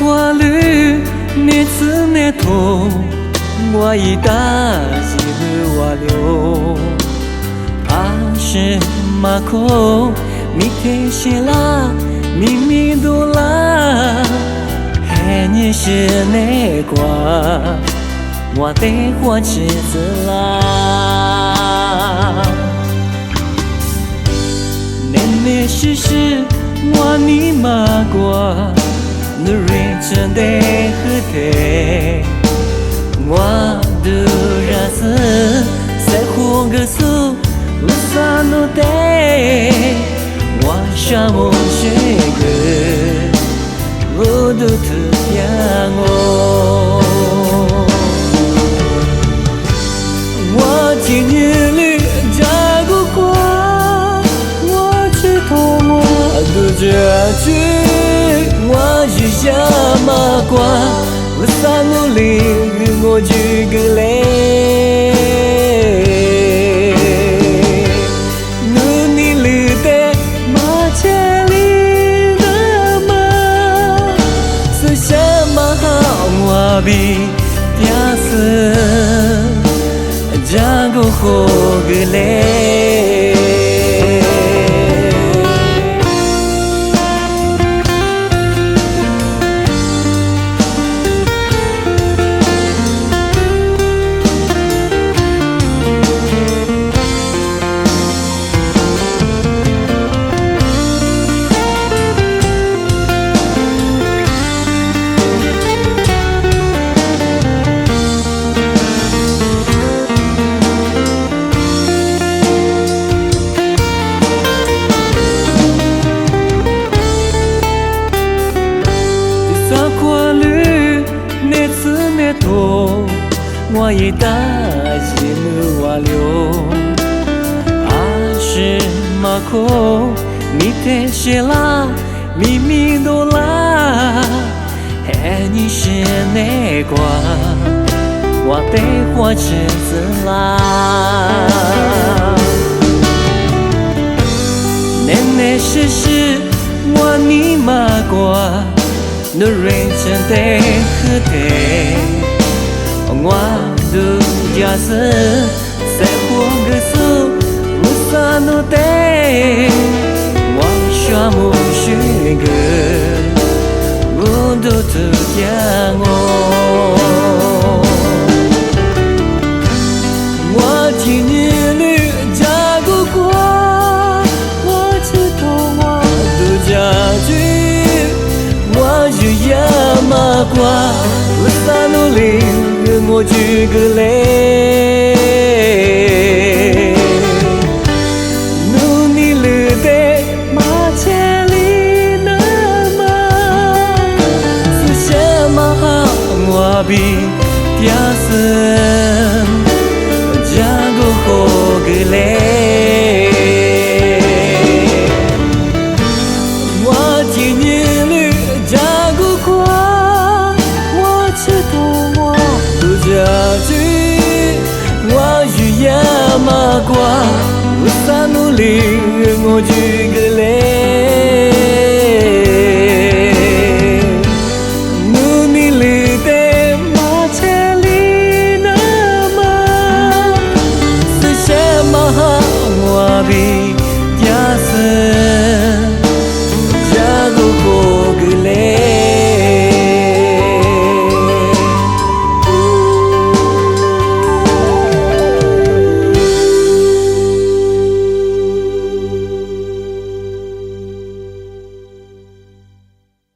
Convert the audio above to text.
看你日子日头，我一大一个瓦流，阿是马口，米天些啦，咪咪多啦，嘿你是那瓜，我得活日子啦，年年时时我你马瓜。你认真的和他，我的日子在乎个数，我啥都得，我啥么这个，我都特别我。我今年里加个瓜，我只图我的家居。我是什么瓜？我啥努力，我这个累。努力里的马千里的马，是什么好我比亚斯，加个好个累。我一大一路瓦流，阿是马口，米天些啦，咪咪多啦，嘿你是那瓜，我得活日子啦，年年时时我你马瓜，你认真的和他。我的家是在乎个数，我啥都得，我啥么学个，我都特别我。我今年里加个瓜，我知道我的家居，我就要么瓜，我啥努力。我这个累，努力了的马千里那么，是什么好我比亚森，加个好个累，我今年里加个瓜，我知道我。家居，我需要马瓜，我啥努力，我这个。